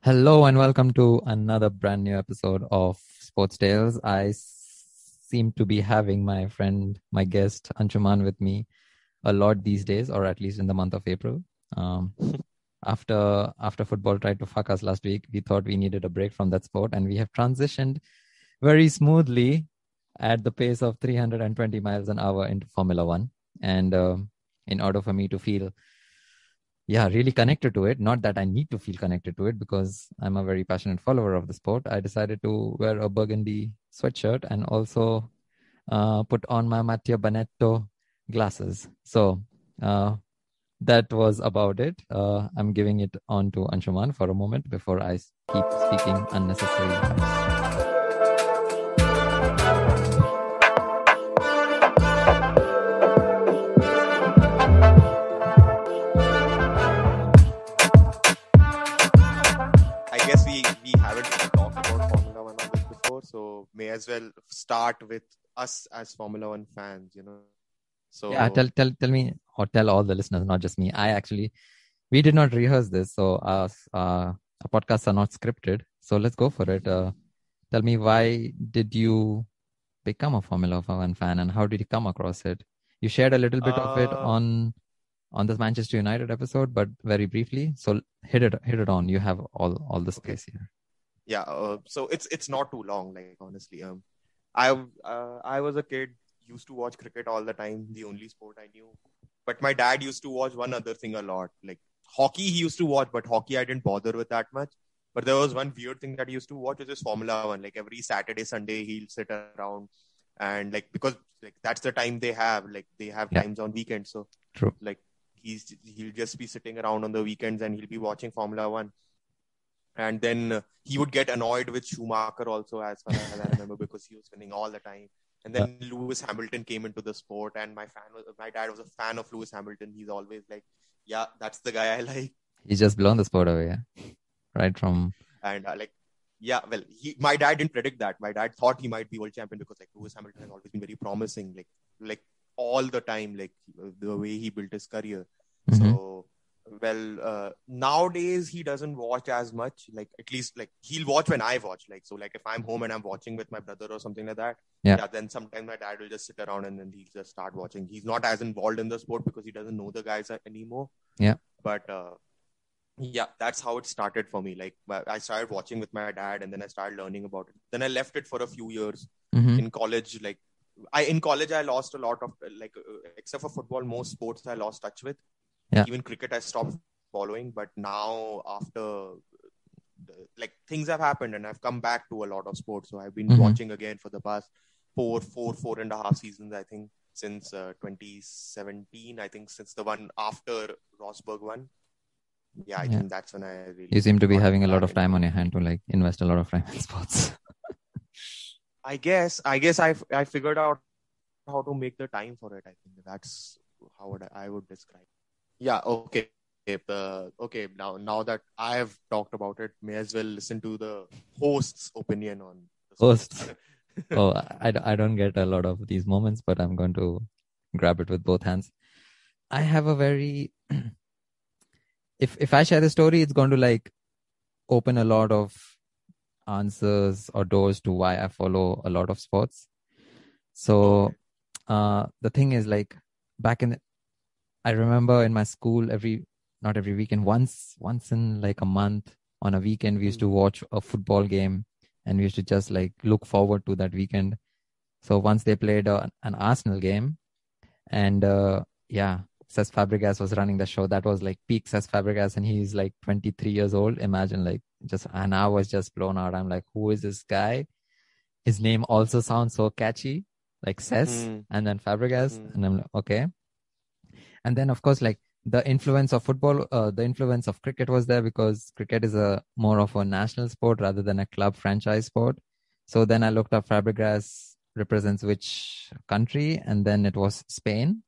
Hello and welcome to another brand new episode of Sports Tales. Seem to be having my friend, my guest Anshuman with me a lot these days, or at least in the month of April. Um, after football tried to fuck us last week, we thought we needed a break from that sport, and we have transitioned very smoothly at the pace of 320 miles an hour into Formula One. And in order for me to feel really connected to it. Not that I need to feel connected to it because I'm a very passionate follower of the sport. I decided to wear a burgundy sweatshirt and also put on my Matteo Bonetto glasses. So that was about it. I'm giving it on to Anshuman for a moment before I keep speaking unnecessary. I guess we haven't talked about Formula One on this before, so may as well start with us as Formula One fans. So Yeah, tell me or tell all the listeners, not just me. We did not rehearse this, so our podcasts are not scripted. So let's go for it. Tell me, why did you become a Formula One fan, and how did you come across it? You shared a little bit of it on the Manchester United episode, but very briefly. So hit it on. You have all the space here. Yeah, so it's not too long, like honestly. I was a kid, used to watch cricket all the time, the only sport I knew. But my dad used to watch one other thing a lot, like hockey. He used to watch, but hockey I didn't bother with that much. But there was one weird thing that he used to watch, which is Formula One. Like every Saturday, Sunday, he'll sit around and like because like that's the time they have. Like they have Yeah. times on weekends, so True. like he'll just be sitting around on the weekends and he'll be watching Formula One. And then he would get annoyed with Schumacher also, as far as I remember, because he was winning all the time. And then Lewis Hamilton came into the sport, and my dad was a fan of Lewis Hamilton. He's always like, "Yeah, that's the guy I like." He's just blown the sport away, yeah? Right from. And yeah, well, my dad didn't predict that. My dad thought he might be world champion because like Lewis Hamilton has always been very promising, like all the time, like the way he built his career. Mm-hmm. So, well, nowadays he doesn't watch as much. Like at least like he'll watch when I watch. Like so, like if I'm home and I'm watching with my brother or something like that, Yeah. then sometimes my dad will just sit around and then he'll just start watching. He's not as involved in the sport because he doesn't know the guys anymore. Yeah. But yeah, that's how it started for me. Like I started watching with my dad, and then I started learning about it. Then I left it for a few years. Mm-hmm. In college. Like in college, I lost a lot of like except for football, most sports I lost touch with. Yeah. Even cricket, I stopped following. But now, after like things have happened, and I've come back to a lot of sports. So I've been watching again for the past four and a half seasons. I think since 2017. I think since the one after Rosberg won. Yeah, I think that's when I really. You seem to be having a lot of time on your hand to like invest a lot of time in sports. I guess I figured out how to make the time for it. I think that's how I would describe. Yeah. Okay. Okay. Now that I have talked about it, may as well listen to the host's opinion on the hosts. Oh, I don't get a lot of these moments, but I'm going to grab it with both hands. I have a very. If I share the story, it's going to like open a lot of answers or doors to why I follow a lot of sports. So the thing is, like, I remember in my school, not every weekend, once in like a month on a weekend, we used to watch a football game, and we used to just like look forward to that weekend. So once they played an Arsenal game, and Cesc Fabregas was running the show. That was like peak Cesc Fabregas, and he's like 23 years old. Imagine and I was just blown out. I'm like, who is this guy? His name also sounds so catchy, like Cesc and then Fabregas. And I'm like, okay. And then of course, like the influence of football, the influence of cricket was there because cricket is more of a national sport rather than a club franchise sport. So then I looked up Fabregas represents which country, and then it was Spain.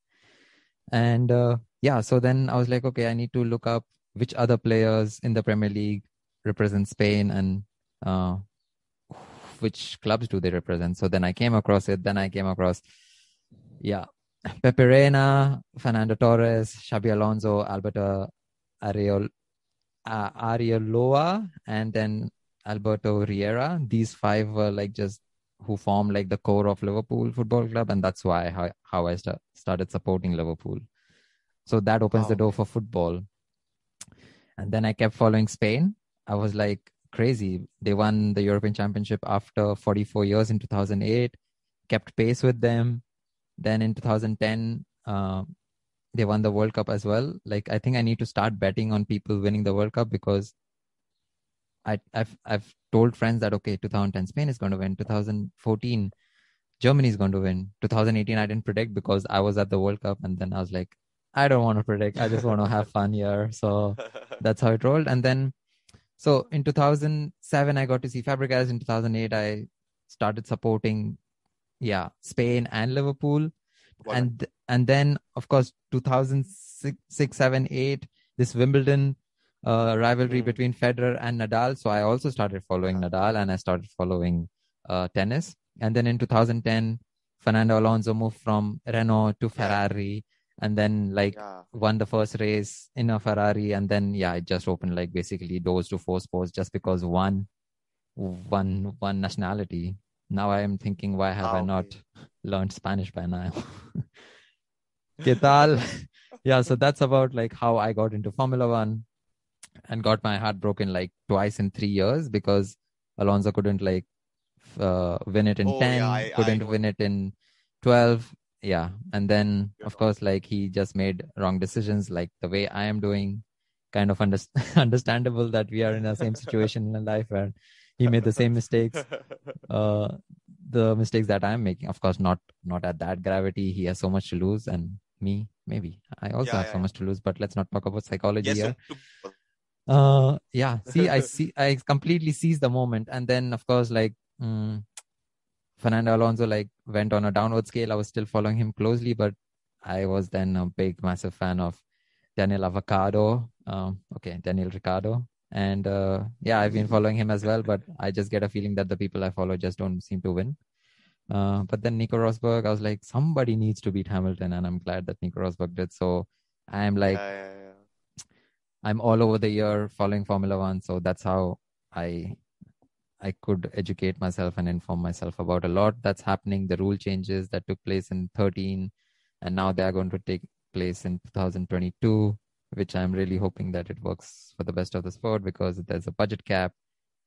And so then I was like, okay, I need to look up which other players in the Premier League represent Spain and which clubs do they represent. So then I came across it. Then I came across, Pepe Reina, Fernando Torres, Xabi Alonso, Alberto Ariola, and then Alberto Riera. These five were like just who formed like the core of Liverpool Football Club, and that's why how I started supporting Liverpool. So that opens the door Okay. for football. And then I kept following Spain. I was like crazy. They won the European Championship after 44 years in 2008, kept pace with them. Then in 2010, they won the World Cup as well. Like, I think I need to start betting on people winning the World Cup because I've told friends that, okay, 2010 Spain is going to win. 2014 Germany is going to win. 2018 I didn't predict because I was at the World Cup, and then I was like, I don't want to predict. I just want to have fun here. So that's how it rolled. And then so in 2007 I got to see Fabregas. In 2008 I started supporting Spain and Liverpool. Voila. And then of course 2006, 7, 8, this Wimbledon rivalry between Federer and Nadal. So I also started following Nadal, and I started following tennis. And then in 2010, Fernando Alonso moved from Renault to Ferrari, and then won the first race in a Ferrari. And then it just opened like basically doors to four sports just because one nationality. Now I am thinking, why have I not learned Spanish by now? ¿Qué tal? So that's about like how I got into Formula One and got my heart broken like twice in 3 years because Alonso couldn't like win it in 10, couldn't win it in 12. And then of course like he just made wrong decisions like the way I am doing. Kind of understandable that we are in the same situation in life where he made the same mistakes. The mistakes that I'm making, of course, not at that gravity. He has so much to lose, and me, maybe I also have so much to lose. But let's not talk about psychology here. I completely seize the moment, and then of course, like Fernando Alonso, like went on a downward scale. I was still following him closely, but I was then a big, massive fan of Daniel Ricciardo. And I've been following him as well, but I just get a feeling that the people I follow just don't seem to win. But then Nico Rosberg, I was like, somebody needs to beat Hamilton, and I'm glad that Nico Rosberg did. So I'm like, I'm all over the year following Formula One. So that's how I could educate myself and inform myself about a lot that's happening. The rule changes that took place in 13, and now they are going to take place in 2022, which I'm really hoping that it works for the best of the sport because there's a budget cap,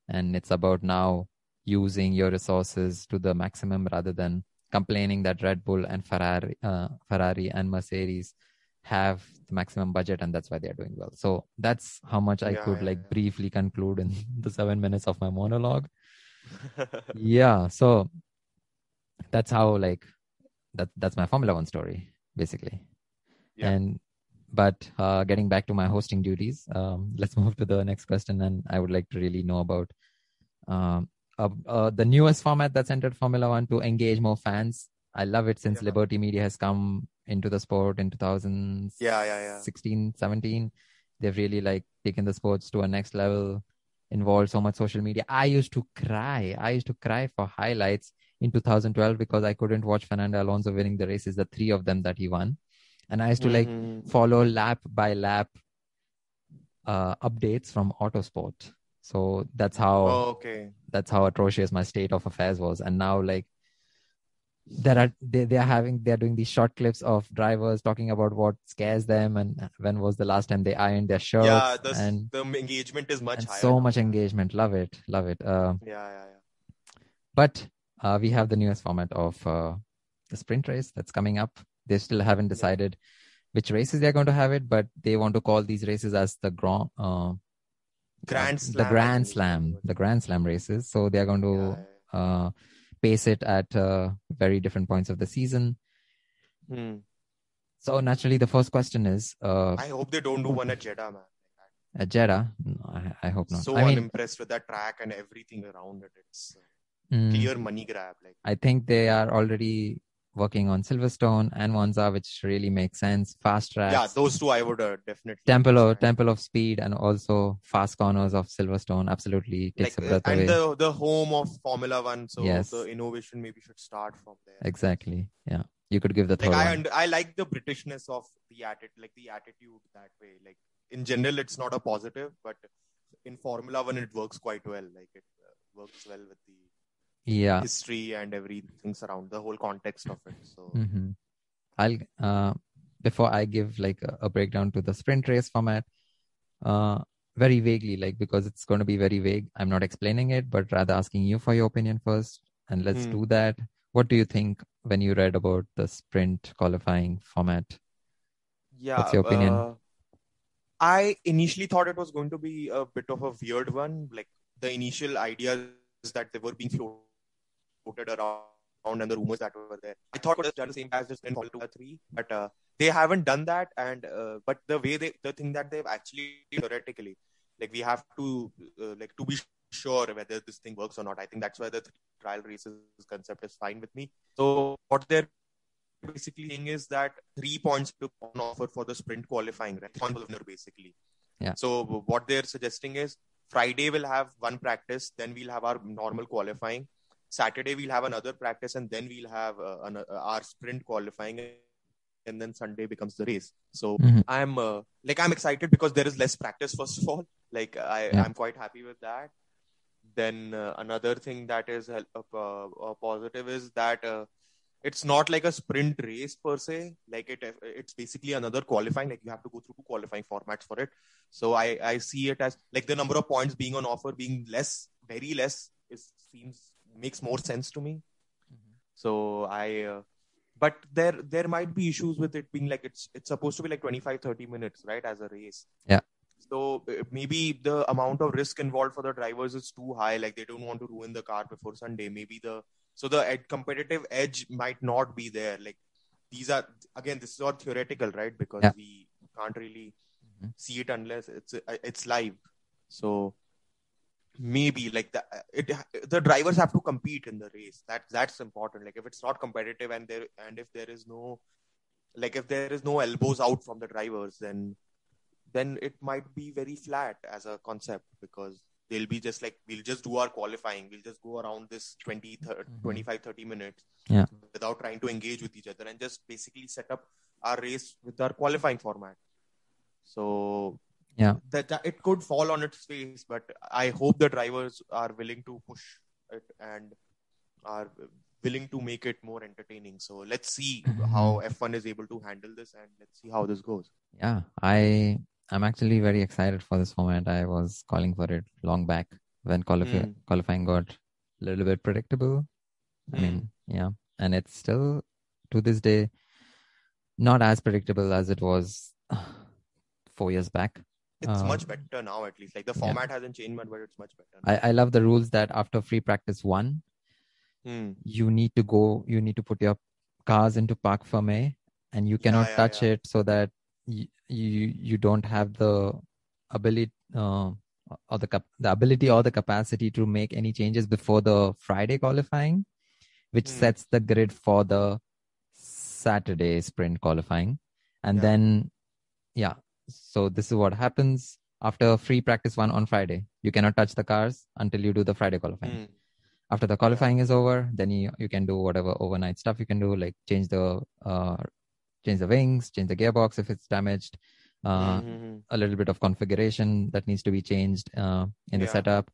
and it's about now using your resources to the maximum rather than complaining that Red Bull and Ferrari and Mercedes have the maximum budget, and that's why they're doing well. So that's how much I could briefly conclude in the 7 minutes of my monologue. So that's how that's my Formula One story basically. But getting back to my hosting duties, let's move to the next question. And I would like to really know about the newest format that's entered Formula One to engage more fans. I love it since Liberty Media has come into the sport in 2016, 17. They've really taken the sports to a next level, involved so much social media. I used to cry for highlights in 2012 because I couldn't watch Fernando Alonso winning the races, the 3 of them that he won. And I used to follow lap by lap updates from Autosport. So that's how atrocious my state of affairs was. And now they're doing these short clips of drivers talking about what scares them and when was the last time they ironed their shirts. And the engagement is much higher. So much engagement. Love it. But we have the newest format of the sprint race that's coming up. They still haven't decided which races they're going to have it, but they want to call these races as the Grand Slam races. So they're going to pace it at very different points of the season. So naturally, the first question is... I hope they don't do one at Jeddah, man. At Jeddah? No, I hope not. So unimpressed with that track and everything around it. It's clear money grab. I think they are already working on Silverstone and Monza, which really makes sense. Fast tracks. Yeah, those two I would definitely. Temple of Speed and also fast corners of Silverstone absolutely takes a breath away. And the home of Formula One, so the innovation maybe should start from there. Exactly. Yeah, you could give the third one. I like the Britishness of the attitude that way. in general, it's not a positive, but in Formula One, it works quite well. Like it works well with the history and everything around the whole context of it. So I'll before I give like a breakdown to the sprint race format, very vaguely, like because it's going to be very vague. I'm not explaining it, but rather asking you for your opinion first, and let's do that. What do you think when you read about the sprint qualifying format? Yeah, what's your opinion? I initially thought it was going to be a bit of a weird one. Like the initial ideas that they were being floated around and the rumors that were there. I thought it was done the same as just in Formula 3, but they haven't done that. And but the thing that they've actually theoretically, like we have to like to be sure whether this thing works or not. I think that's why the trial races concept is fine with me. So what they're basically saying is that 3 points on offer for the sprint qualifying, right? On the winner, basically. Yeah. So what they're suggesting is Friday we'll have one practice, then we'll have our normal qualifying. Saturday we'll have another practice, and then we'll have our sprint qualifying, and then Sunday becomes the race. So I'm excited because there is less practice. First of all, like I'm quite happy with that. Then another thing that is positive is that it's not like a sprint race per se. Like it's basically another qualifying. Like you have to go through 2 qualifying formats for it. So I see it as like the number of points being on offer being less, very less, makes more sense to me. So but there might be issues with it being like it's supposed to be like 25-30 minutes, right, as a race. Yeah. So maybe the amount of risk involved for the drivers is too high. Like they don't want to ruin the car before Sunday. Maybe the competitive edge might not be there. Like this is all theoretical, right? Because we can't really see it unless it's live. So maybe like the drivers have to compete in the race. That's important. Like if it's not competitive and if there is no elbows out from the drivers, then it might be very flat as a concept, because they'll be just like, we'll just do our qualifying. We'll just go around this 25-30 minutes without trying to engage with each other and just basically set up our race with our qualifying format. So that it could fall on its face, but I hope the drivers are willing to push it and are willing to make it more entertaining. So let's see how F1 is able to handle this, and let's see how this goes. Yeah, I'm actually very excited for this format. I was calling for it long back when qualifying got a little bit predictable. I mean, and it's still to this day not as predictable as it was 4 years back. It's much better now, at least. Like the format hasn't changed much, but it's much better now. I love the rules that after free practice 1, you need to put your cars into parc fermé, and you cannot touch it, so that you don't have the ability or the ability or the capacity to make any changes before the Friday qualifying, which sets the grid for the Saturday sprint qualifying. And then so this is what happens after free practice 1 on Friday. You cannot touch the cars until you do the Friday qualifying. After the qualifying is over, then you can do whatever overnight stuff you can do, like change the wings, change the gearbox if it's damaged, a little bit of configuration that needs to be changed in the setup.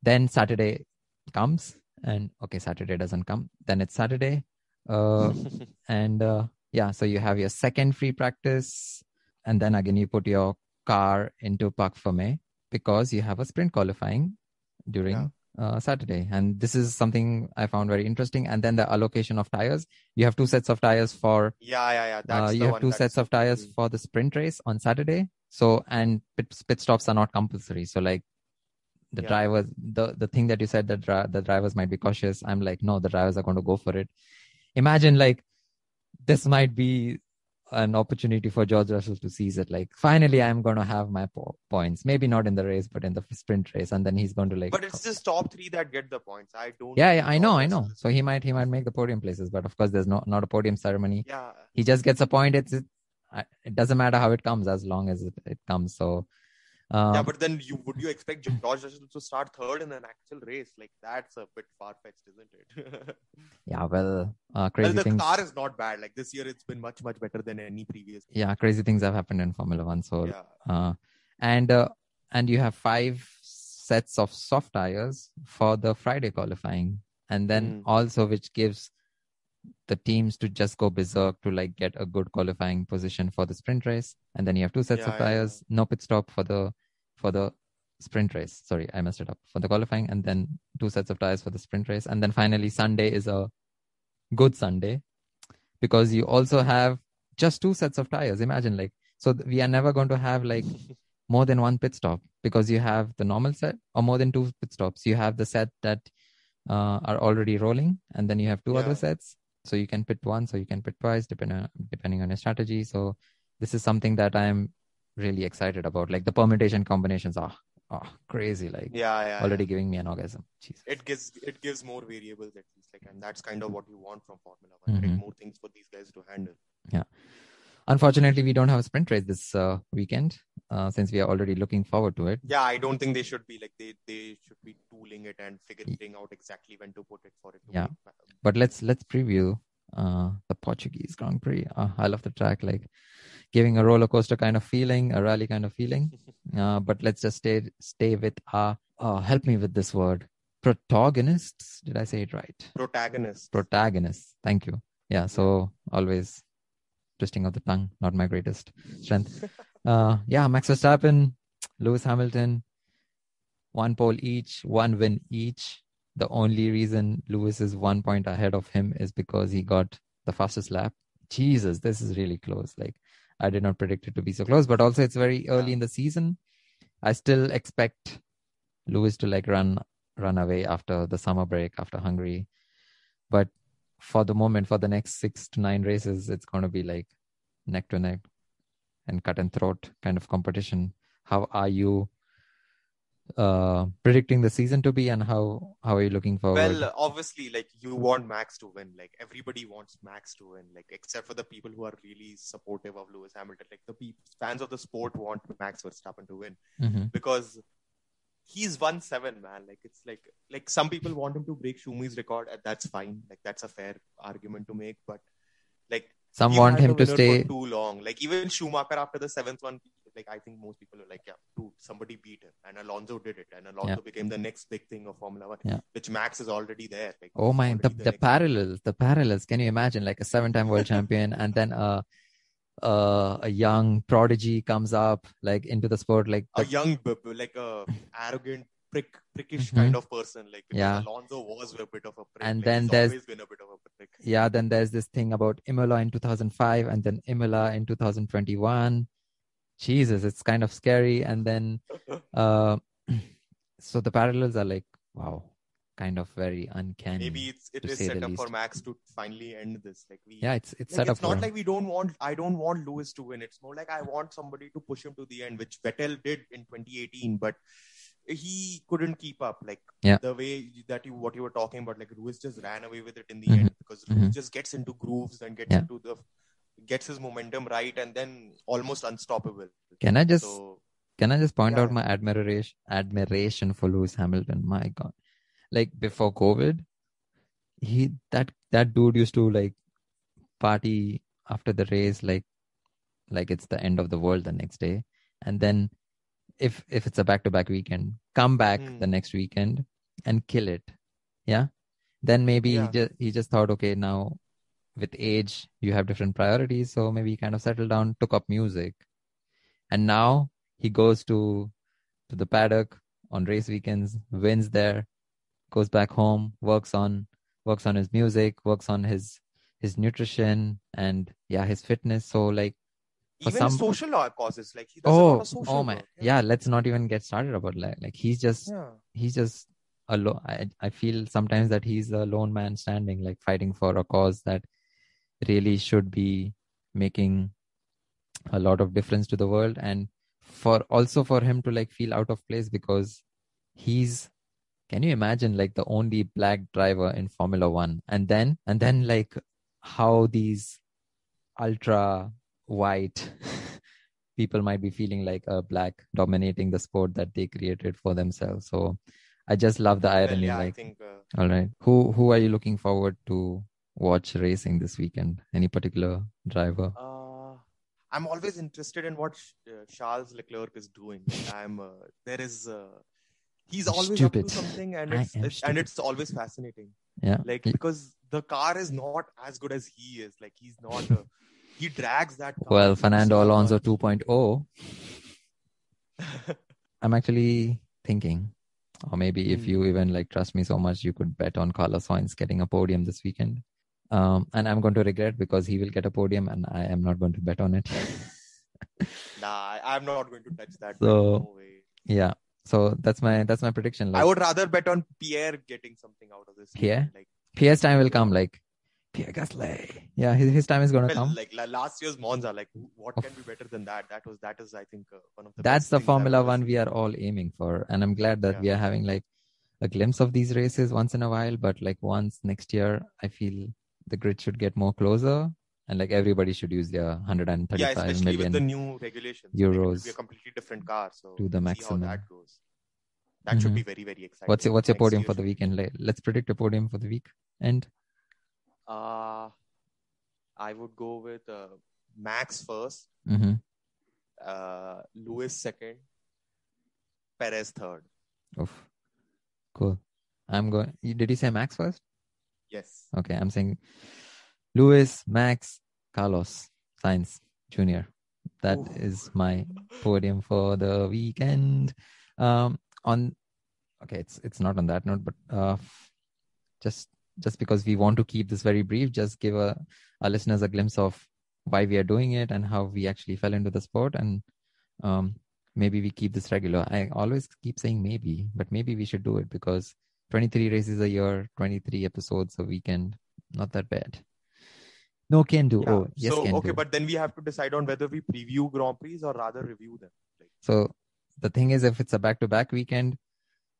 Then Saturday comes, and Saturday doesn't come. Then it's Saturday. And so you have your second free practice, and then again you put your car into parc fermé because you have a sprint qualifying during Saturday. And this is something I found very interesting. And then the allocation of tires. You have 2 sets of tires for That's you have 2 sets of tires for the sprint race on Saturday. So, and pit stops are not compulsory. So like the drivers, the thing that you said that the drivers might be cautious, I'm like, no, the drivers are going to go for it. Imagine like this might be an opportunity for George Russell to seize it. Like, finally, I'm going to have my points. Maybe not in the race, but in the sprint race. And then he's going to like... But it's just top 3 that get the points. I don't... Yeah, I know. So he might make the podium places. But of course, there's not a podium ceremony. Yeah. He just gets a point. It doesn't matter how it comes as long as it comes. So Yeah, but then would you expect George Russell to start third in an actual race? Like that's a bit far-fetched, isn't it? Yeah, well, Well, crazy the things. car is not bad. Like this year, it's been much better than any previous. Yeah, crazy things have happened in Formula One. So, Yeah, uh, and uh, and you have 5 sets of soft tires for the Friday qualifying, and then mm. also which gives the teams to just go berserk to like get a good qualifying position for the sprint race, and then you have 2 sets of Yeah. tires, no pit stop for the sprint race. Sorry, I messed it up, for the qualifying, and then 2 sets of tires for the sprint race, and then finally Sunday is a good Sunday because you also have just 2 sets of tires. Imagine, like, so we are never going to have like more than 1 pit stop because you have the normal set, or more than 2 pit stops. You have the set that are already rolling, and then you have 2 other Yeah. sets. So you can pit once or you can pit twice, depending on your strategy. So this is something that I'm really excited about. Like the permutation combinations are crazy. Like Yeah. already giving me an orgasm. Jesus. It gives more variables at least, like, and that's kind of what you want from Formula One, right? Mm-hmm. More things for these guys to handle. Yeah. Unfortunately, we don't have a sprint race this weekend since we are already looking forward to it. Yeah, I don't think they should be like they should be tooling it and figuring out exactly when to put it for it to Yeah, make. but let's preview the Portuguese Grand Prix. I love the track, like giving a roller coaster kind of feeling, a rally kind of feeling. But let's just stay with our. Help me with this word. Protagonists. Did I say it right? Protagonists. Protagonists. Thank you. Yeah. So always twisting of the tongue, not my greatest strength. Yeah, Max Verstappen, Lewis Hamilton, 1 pole each, 1 win each. The only reason Lewis is 1 point ahead of him is because he got the fastest lap. Jesus, this is really close. Like, I did not predict it to be so close, but also it's very early in the season. I still expect Lewis to like run away after the summer break, after Hungary. But for the moment, for the next 6 to 9 races, it's going to be like neck to neck and cut and throat kind of competition. How are you predicting the season to be, and how are you looking forward? Well, obviously, like you want Max to win. Like everybody wants Max to win. Like except for the people who are really supportive of Lewis Hamilton. Like the fans of the sport want Max Verstappen to win Mm-hmm. because he's won 7, man. Like it's like some people want him to break Shumi's record, and that's fine. Like that's a fair argument to make. But like Some we've want had the him to winner for stay. too long. Like even Schumacher after the 7th one, like I think most people are like, yeah, dude, somebody beat him, and Alonso did it, and Alonso became the next big thing of Formula One, which Max is already there. Like Oh he's my, already the the next big thing. parallels. Can you imagine like a 7-time world champion and then a young prodigy comes up like into the sport, like A young, like a arrogant, prickish Mhm. kind of person. Like because Alonso was a bit of a prick. And Like then he's always been a bit of a prick. there's this thing about Imola in 2005 and then Imola in 2021. Jesus, it's kind of scary. And then uh so the parallels are like, wow, kind of very uncanny, Maybe it to is say the set up for least. Max to finally end this. Like It's like set up it's for not him. like I don't want Lewis to win. It's more like I want somebody to push him to the end, which Vettel did in 2018, but he couldn't keep up. Like the way that what you were talking about, like Lewis just ran away with it in the end because Lewis just gets into grooves and gets his momentum right, and then almost unstoppable. Can I just point out my admiration for Lewis Hamilton? My God, like before COVID, that dude used to like party after the race, like it's the end of the world the next day, and then if it's a back-to-back weekend, come back the next weekend and kill it. Yeah, then maybe he just thought, okay, now with age you have different priorities, so maybe he kind of settled down, took up music, and now he goes to the paddock on race weekends, wins there, goes back home, works on his music, works on his nutrition and his fitness. So like for even some social causes, like he does a lot of oh social my work. let's not even get started about like he's just alone. I feel sometimes that he's a lone man standing, like fighting for a cause that really should be making a lot of difference to the world, and for him to like feel out of place because he's, can you imagine, like the only black driver in Formula One, and then like how these ultra white people might be feeling like a black dominating the sport that they created for themselves. So I just love the Well, irony. yeah, I Like, think. all right, who are you looking forward to watch racing this weekend? Any particular driver? I'm always interested in what Charles Leclerc is doing. Like he's I'm always up to stupid. something, and I am and stupid. it's always fascinating. Yeah. Like because the car is not as good as he is. Like he's not. He drags that car Well, Fernando so Alonso much. 2.0. I'm actually thinking, or maybe if you even like trust me so much, you could bet on Carlos Sainz getting a podium this weekend. And I'm going to regret because he will get a podium, and I am not going to bet on it. Nah, I'm not going to touch that. So No way. yeah, so that's my prediction. Like I would rather bet on Pierre getting something out of this. Pierre, Like Pierre's time will come. Like Pierre Gasly, yeah, his time is going to well, come. like last year's Monza. Like what can be better than that? That is I think one of the That's best the things I've Formula ever One seen. we are all aiming for, and I'm glad that we are having like a glimpse of these races once in a while. But like once next year, I feel the grid should get more closer, and like everybody should use their 135 especially with the million new regulations. euros Like it will be a completely different car. So to the let's see how maximum. that goes. That should be very, very exciting. What's your Next podium year for the weekend? Let's predict a podium for the week. And I would go with Max first, Lewis second, Perez third. Oof. Cool. I'm going. Did you say Max first? Yes. Okay, I'm saying Lewis, Max, Carlos, Sainz Jr. That is my podium for the weekend. It's not on that note, but just because we want to keep this very brief, just give our listeners a glimpse of why we are doing it and how we actually fell into the sport, and maybe we keep this regular. I always keep saying maybe, but maybe we should do it because 23 races a year, 23 episodes a weekend, not that bad. No can do. Yeah. Oh, yes, so can okay, do. but then we have to decide on whether we preview Grand Prix or rather review them. So the thing is, if it's a back-to-back weekend,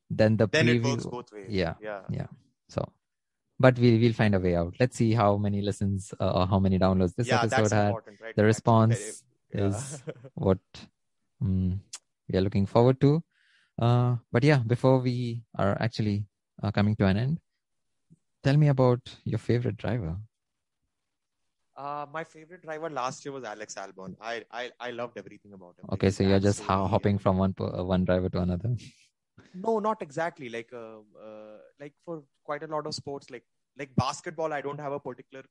then the preview. It works both ways. Yeah. So, but we'll find a way out. Let's see how many listens or how many downloads this episode that's had. Important, right? The response is what we are looking forward to. But yeah, before we are actually coming to an end, tell me about your favorite driver. My favorite driver last year was Alex Albon. I loved everything about him. Okay, so you're just hopping from one driver to another. No, not exactly. Like for quite a lot of sports, like basketball, I don't have a particular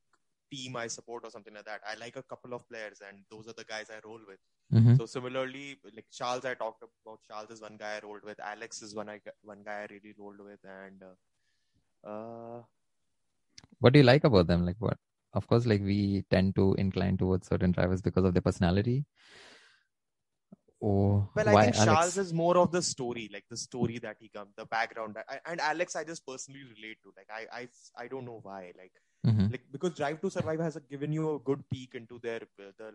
team I support or something like that. I like a couple of players, and those are the guys I roll with. Mm-hmm. So similarly, like Charles, I talked about Charles is one guy I rolled with. Alex is one guy I really rolled with, and what do you like about them? Like what? Of course, like we tend to incline towards certain drivers because of their personality. Or well, why I think Alex? Charles is more of the story, like the story that he comes, the background. And Alex, I just personally relate to. Like I don't know why. Like like because Drive to Survive has given you a good peek into the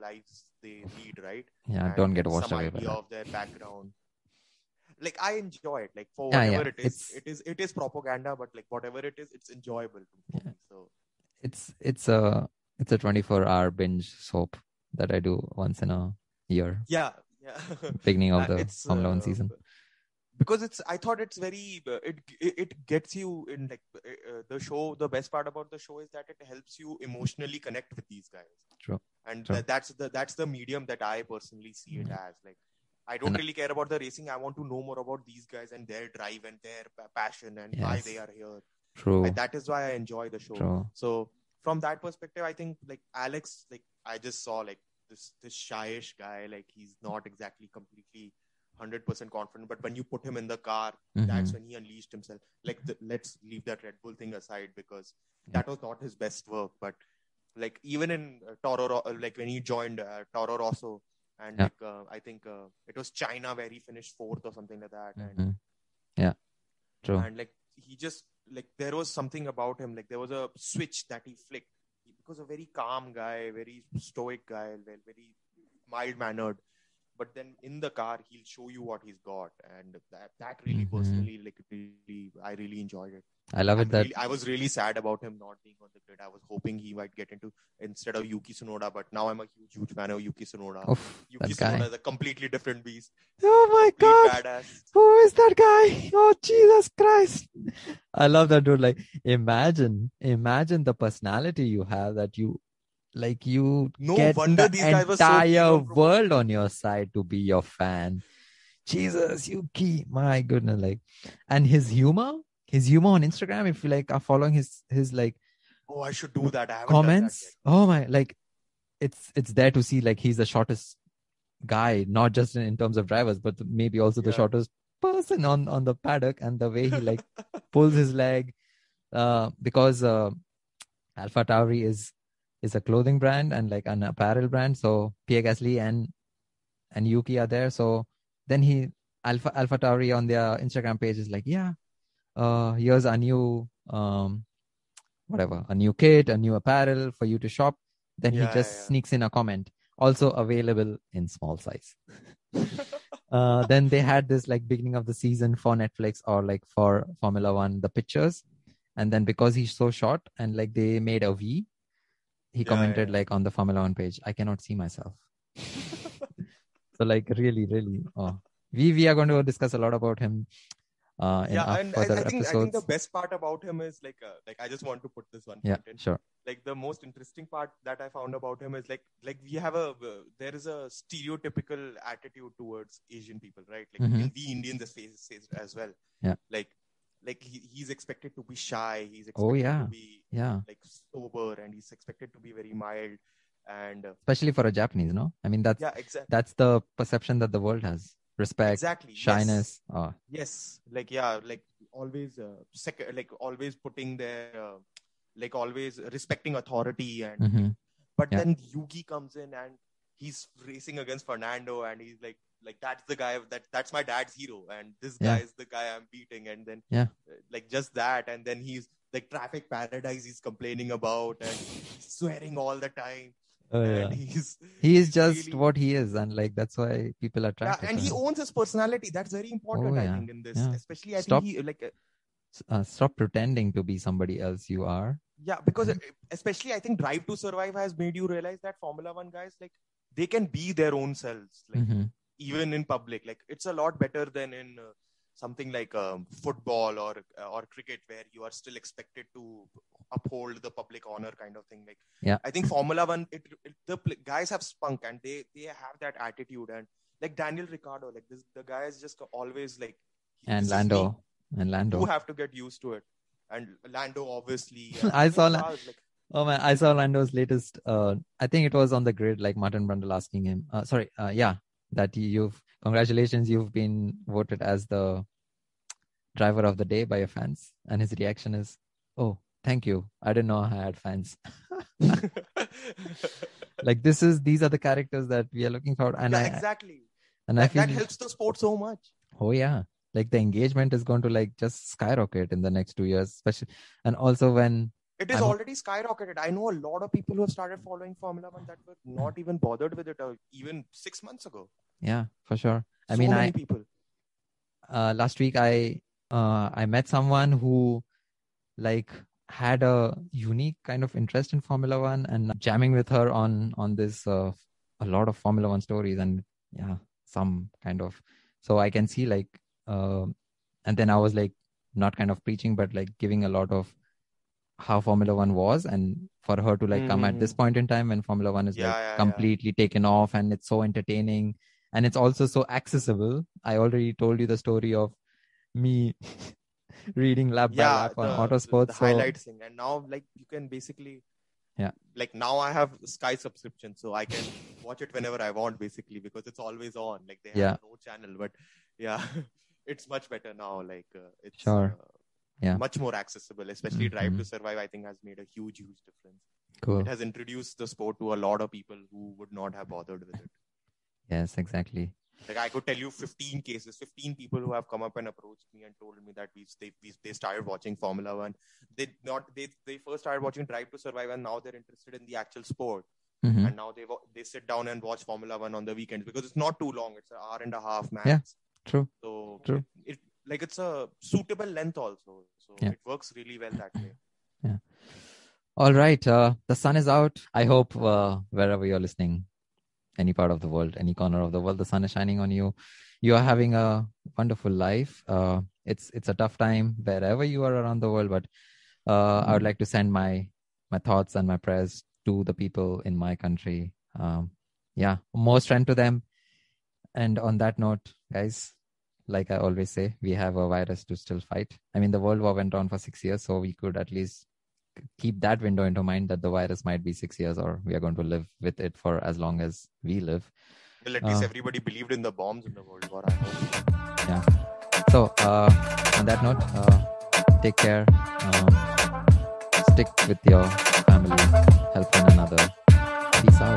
lives they lead, right? Yeah, and don't get washed some away by idea that. of their background. Like I enjoy it. Like for whatever it is propaganda, but like whatever it is, it's enjoyable for me. So it's a 24-hour binge soap that I do once in a year. Yeah. Beginning of the Formula One season. Because I thought it's very it gets you in like the show. The best part about the show is that it helps you emotionally connect with these guys. True. And that's the medium that I personally see it as. Like I don't really care about the racing. I want to know more about these guys and their drive and their passion and why they are here. True. That is why I enjoy the show. True. So from that perspective, I think like Alex, like I just saw like this shyish guy. Like he's not exactly completely 100% confident, but when you put him in the car, that's when he unleashed himself. Like let's leave that Red Bull thing aside because that was not his best work. But like even in Toro, like when he joined Toro Rosso, and like I think it was China where he finished 4th or something like that. And true. And like he just like there was something about him. Like there was a switch that he flicked. He was a very calm guy, very stoic guy, very mild mannered. but then in the car he'll show you what he's got, and that really personally, like, really, I really enjoyed it. I love it that I was really sad about him not being on the grid. I was hoping he might get into instead of Yuki Tsunoda, but now I'm a huge fan of Yuki Tsunoda. Yuki that guy. Tsunoda is a completely different beast. Oh my God. Badass. Who is that guy? Oh, Jesus Christ. I love that dude. Like, imagine the personality you have, that you No get wonder the these guys were so keen entire on promoting world him. on your side to be your fan. Jesus, Yuki, my goodness. Like, and his humor on Instagram, if you like are following his like Oh, I should do that. I haven't done that yet. comments. Oh my, like, it's there to see, like, he's the shortest guy, not just in terms of drivers, but maybe also the shortest person on the paddock, and the way he like pulls his leg, because Alpha Tauri is a clothing brand and like an apparel brand. So Pierre Gasly and Yuki are there. So then Alpha Tauri on their Instagram page is like, yeah, here's a new a new kit, a new apparel for you to shop. Then he just sneaks in a comment, also available in small size. Then they had this like beginning of the season for Netflix or like for Formula One, the pictures. And then because he's so short and like they made a V, he commented like on the Formula One page, I cannot see myself. So like really, we are going to discuss a lot about him in our further episodes. I think the best part about him is like I just want to put this one point in. Sure. Like the most interesting part that I found about him is like we have there is a stereotypical attitude towards Asian people, right? Like we Indians as well. Yeah. Like he's expected to be shy. He's expected to be like sober, and he's expected to be very mild. And especially for a Japanese, no? I mean, that's the perception that the world has. Respect, shyness. Yes, like always always putting their like always respecting authority, and but then Yuki comes in and he's racing against Fernando, and he's like that's the guy that's my dad's hero, and this guy is the guy I'm beating, and then like just that, and then he's like traffic paradise he's complaining about and swearing all the time. And he is just really what he is, and like that's why people are attracted. And he owns his personality. That's very important, I think, in this. Especially, I think he like stop pretending to be somebody else. You are. Yeah, because especially I think Drive to Survive has made you realize that Formula One guys, like, they can be their own selves, like even in public. Like it's a lot better than in something like football or cricket, where you are still expected to uphold the public honor kind of thing. Like I think Formula One, the guys have spunk, and they have that attitude, and like Daniel Ricciardo, like the guy is just always like, and Lando. You have to get used to it. And Lando, obviously. I saw I saw Lando's latest. I think it was on the grid, like Martin Brundle asking him. That congratulations, you've been voted as the driver of the day by your fans, and his reaction is, "Oh, thank you. I didn't know I had fans." Like these are the characters that we are looking for, and exactly. And I feel that helps the sport so much. Oh yeah. Like the engagement is going to like just skyrocket in the next 2 years, especially, and also when it is already skyrocketed. I know a lot of people who have started following Formula One that were not even bothered with it even 6 months ago. Yeah, for sure. Many people. Last week I met someone who like had a unique kind of interest in Formula One, and jamming with her on this a lot of Formula One stories, and some kind of, so I can see like. And then I was like not kind of preaching, but like giving a lot of how Formula One was, and for her to like come at this point in time when Formula One is completely taken off, and it's so entertaining, and it's also so accessible. I already told you the story of me reading lap by lap on Autosports. The highlights thing, and now like you can basically like now I have Sky subscription, so I can watch it whenever I want, basically, because it's always on. Like they have no channel, but it's much better now. Like it's much more accessible, especially Drive to Survive. I think has made a huge difference. Cool. It has introduced the sport to a lot of people who would not have bothered with it. Yes, exactly. Like I could tell you 15 people who have come up and approached me and told me that they started watching Formula One. They first started watching Drive to Survive, and now they're interested in the actual sport. Mhm. and now they sit down and watch Formula One on the weekends because it's not too long. It's an hour and a half max. Yeah. True. So True. it's a suitable length also. So Yeah. it works really well that way. Yeah. All right. The sun is out. I hope wherever you're listening, any part of the world, any corner of the world, the sun is shining on you. You are having a wonderful life. It's a tough time wherever you are around the world, but I would like to send my thoughts and my prayers to the people in my country. Yeah, more strength to them. And on that note, guys, like I always say, we have a virus to still fight. I mean, the World War went on for 6 years, so we could at least keep that window into mind that the virus might be 6 years, or we are going to live with it for as long as we live. Well, at least everybody believed in the bombs in the World War, I hope. Yeah. So, on that note, take care. Stick with your family. Help one another. Peace out.